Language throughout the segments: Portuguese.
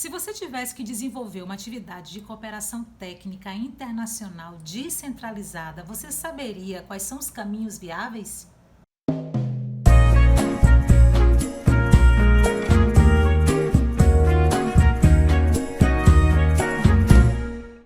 Se você tivesse que desenvolver uma atividade de cooperação técnica internacional descentralizada, você saberia quais são os caminhos viáveis?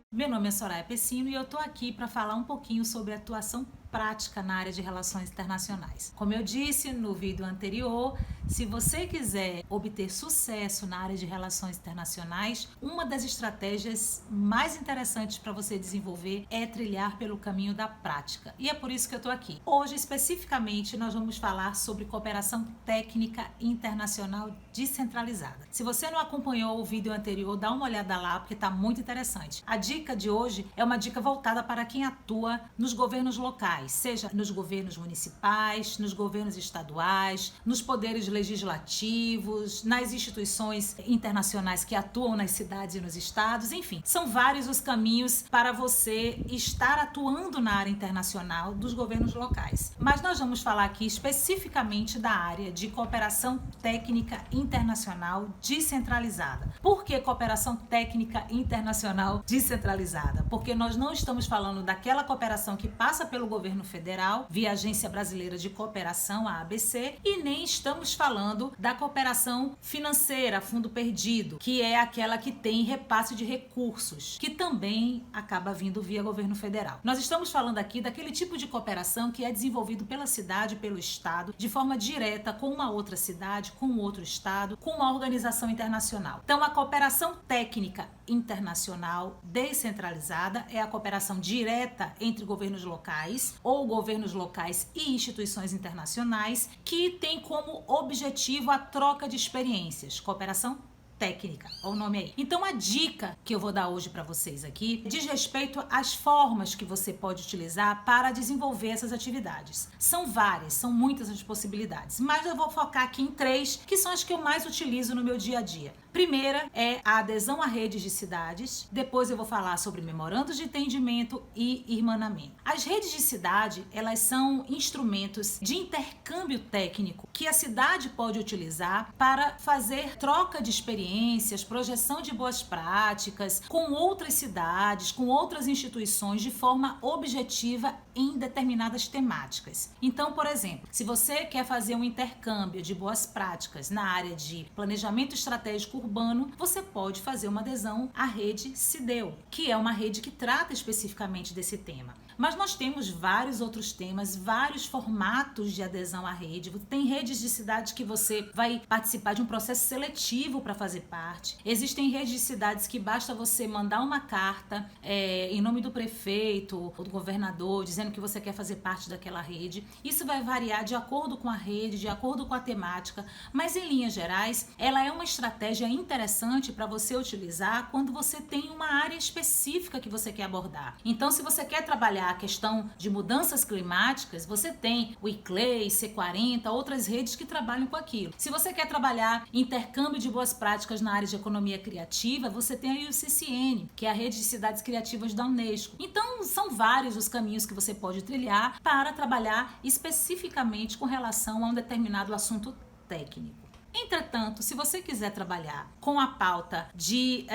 Meu nome é Soraya Pessino e eu tô aqui para falar um pouquinho sobre atuação prática na área de relações internacionais. Como eu disse no vídeo anterior, se você quiser obter sucesso na área de relações internacionais, uma das estratégias mais interessantes para você desenvolver é trilhar pelo caminho da prática. E é por isso que eu tô aqui. Hoje, especificamente, nós vamos falar sobre cooperação técnica internacional descentralizada. Se você não acompanhou o vídeo anterior, dá uma olhada lá porque tá muito interessante. A dica de hoje é uma dica voltada para quem atua nos governos locais, seja nos governos municipais, nos governos estaduais, nos poderes legislativos, nas instituições internacionais que atuam nas cidades e nos estados, enfim, são vários os caminhos para você estar atuando na área internacional dos governos locais. Mas nós vamos falar aqui especificamente da área de cooperação técnica internacional descentralizada. Por que cooperação técnica internacional descentralizada? Porque nós não estamos falando daquela cooperação que passa pelo governo federal, via Agência Brasileira de Cooperação, a ABC, e nem estamos falando da cooperação financeira, fundo perdido, que é aquela que tem repasse de recursos, que também acaba vindo via governo federal. Nós estamos falando aqui daquele tipo de cooperação que é desenvolvido pela cidade, pelo estado, de forma direta com uma outra cidade, com outro estado, com uma organização internacional. Então, a cooperação técnica internacional descentralizada é a cooperação direta entre governos locais ou governos locais e instituições internacionais que tem como objetivo a troca de experiências. Cooperação técnica, olha o nome aí. Então a dica que eu vou dar hoje para vocês aqui diz respeito às formas que você pode utilizar para desenvolver essas atividades. São várias, são muitas as possibilidades, mas eu vou focar aqui em três que são as que eu mais utilizo no meu dia a dia. Primeira é a adesão a redes de cidades, depois eu vou falar sobre memorandos de entendimento e irmanamento. As redes de cidade, elas são instrumentos de intercâmbio técnico que a cidade pode utilizar para fazer troca de experiências, projeção de boas práticas com outras cidades, com outras instituições de forma objetiva em determinadas temáticas. Então, por exemplo, se você quer fazer um intercâmbio de boas práticas na área de planejamento estratégico urbano, você pode fazer uma adesão à rede CIDEU, que é uma rede que trata especificamente desse tema. Mas nós temos vários outros temas, vários formatos de adesão à rede. Tem redes de cidades que você vai participar de um processo seletivo para fazer parte. Existem redes de cidades que basta você mandar uma carta em nome do prefeito ou do governador, dizendo que você quer fazer parte daquela rede. Isso vai variar de acordo com a rede, de acordo com a temática, mas em linhas gerais, ela é uma estratégia interessante para você utilizar quando você tem uma área específica que você quer abordar. Então, se você quer trabalhar a questão de mudanças climáticas, você tem o ICLEI, C40, outras redes que trabalham com aquilo. Se você quer trabalhar intercâmbio de boas práticas na área de economia criativa, você tem aí o CCN, que é a rede de cidades criativas da Unesco. Então, são vários os caminhos que você pode trilhar para trabalhar especificamente com relação a um determinado assunto técnico. Entretanto, se você quiser trabalhar com a pauta de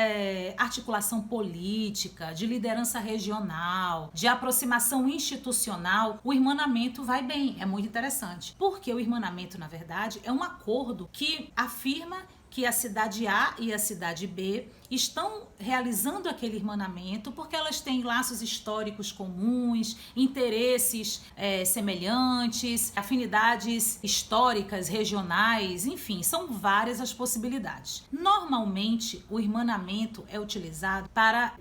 articulação política, de liderança regional, de aproximação institucional, o irmanamento vai bem, é muito interessante. Porque o irmanamento, na verdade, é um acordo que afirma que a cidade A e a cidade B estão realizando aquele irmanamento porque elas têm laços históricos comuns, interesses semelhantes, afinidades históricas, regionais, enfim, são várias as possibilidades. Normalmente, o irmanamento é utilizado para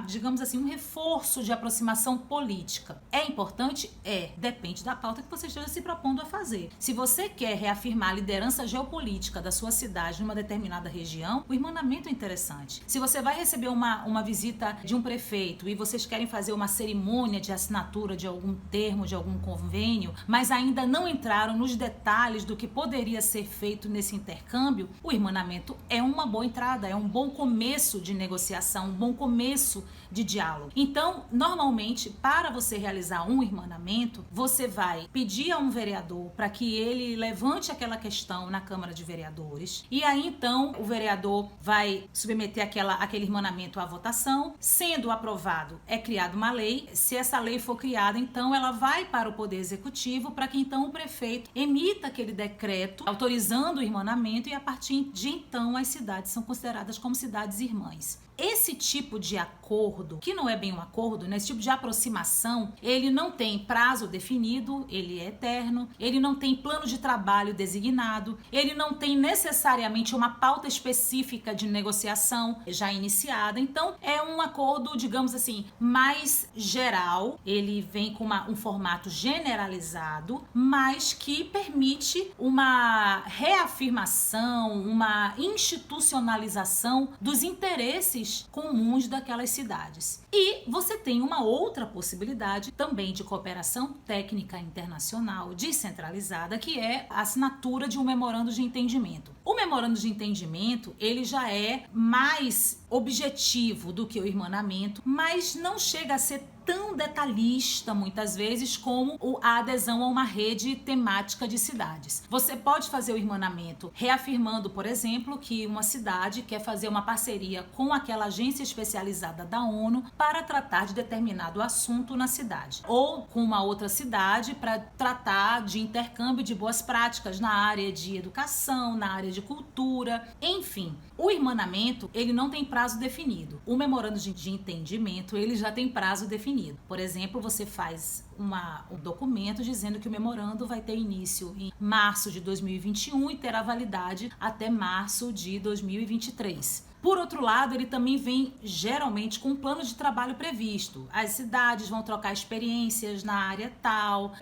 digamos assim, um reforço de aproximação política. É importante? Depende da pauta que você esteja se propondo a fazer. Se você quer reafirmar a liderança geopolítica da sua cidade numa determinada região, o irmanamento é interessante. Se você vai receber uma visita de um prefeito e vocês querem fazer uma cerimônia de assinatura de algum termo, de algum convênio, mas ainda não entraram nos detalhes do que poderia ser feito nesse intercâmbio, o irmanamento é uma boa entrada, é um bom começo de negociação, um bom começo de diálogo. Então, normalmente, para você realizar um irmanamento, você vai pedir a um vereador para que ele levante aquela questão na Câmara de Vereadores e e aí então o vereador vai submeter aquele irmanamento à votação. Sendo aprovado, é criada uma lei. Se essa lei for criada, então ela vai para o Poder Executivo para que então o prefeito emita aquele decreto autorizando o irmanamento, e a partir de então as cidades são consideradas como cidades irmãs. Esse tipo de acordo, que não é bem um acordo, né? Esse tipo de aproximação, ele não tem prazo definido, ele é eterno, ele não tem plano de trabalho designado, ele não tem necessariamente uma pauta específica de negociação já iniciada. Então, é um acordo, digamos assim, mais geral, ele vem com um formato generalizado, mas que permite uma reafirmação, uma institucionalização dos interesses comuns daquelas cidades. E você tem uma outra possibilidade também de cooperação técnica internacional descentralizada, que é a assinatura de um memorando de entendimento. O memorando de entendimento, ele já é mais objetivo do que o irmanamento, mas não chega a ser tão detalhista muitas vezes como a adesão a uma rede temática de cidades. Você pode fazer o irmanamento reafirmando, por exemplo, que uma cidade quer fazer uma parceria com aquela agência especializada da ONU para tratar de determinado assunto na cidade, ou com uma outra cidade para tratar de intercâmbio de boas práticas na área de educação, na área de cultura, enfim. O irmanamento, ele não tem prazo definido. O memorando de entendimento, ele já tem prazo definido. Por exemplo, você faz um documento dizendo que o memorando vai ter início em março de 2021 e terá validade até março de 2023. Por outro lado, ele também vem geralmente com um plano de trabalho previsto. As cidades vão trocar experiências na área tal,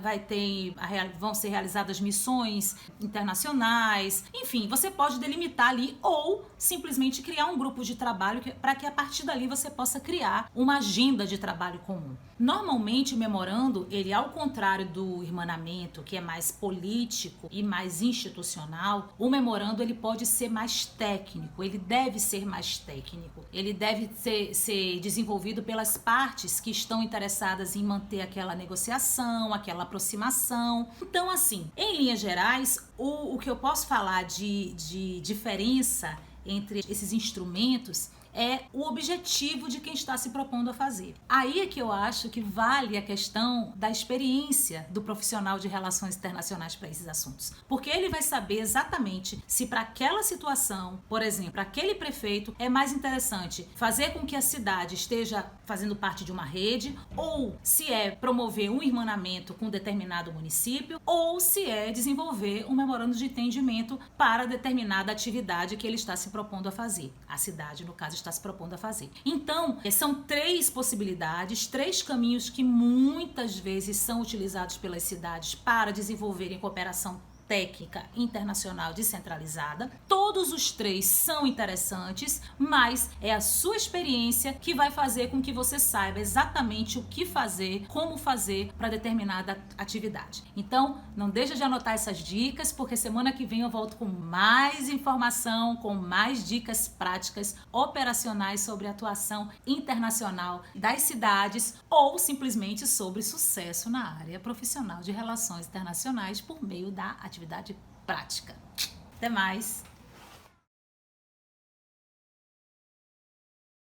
vão ser realizadas missões internacionais. Enfim, você pode delimitar ali ou simplesmente criar um grupo de trabalho para que a partir dali você possa criar uma agenda de trabalho comum. Normalmente o memorando, ele ao contrário do irmanamento, que é mais político e mais institucional, o memorando ele pode ser mais técnico, ele deve ser mais técnico. Ele deve ser desenvolvido pelas partes que estão interessadas em manter aquela negociação, aquela aproximação. Então, assim, em linhas gerais, o que eu posso falar de diferença entre esses instrumentos é o objetivo de quem está se propondo a fazer. Aí é que eu acho que vale a questão da experiência do profissional de relações internacionais para esses assuntos. Porque ele vai saber exatamente se para aquela situação, por exemplo, para aquele prefeito, é mais interessante fazer com que a cidade esteja fazendo parte de uma rede, ou se é promover um irmanamento com determinado município, ou se é desenvolver um memorando de entendimento para determinada atividade que ele está se propondo a fazer. A cidade, no caso, está se propondo a fazer. Então, são 3 possibilidades, 3 caminhos que muitas vezes são utilizados pelas cidades para desenvolverem cooperação técnica internacional descentralizada. Todos os 3 são interessantes, mas é a sua experiência que vai fazer com que você saiba exatamente o que fazer, como fazer para determinada atividade. Então, não deixa de anotar essas dicas, porque semana que vem eu volto com mais informação, com mais dicas práticas operacionais sobre a atuação internacional das cidades ou simplesmente sobre sucesso na área profissional de relações internacionais por meio da atividade prática. Até mais!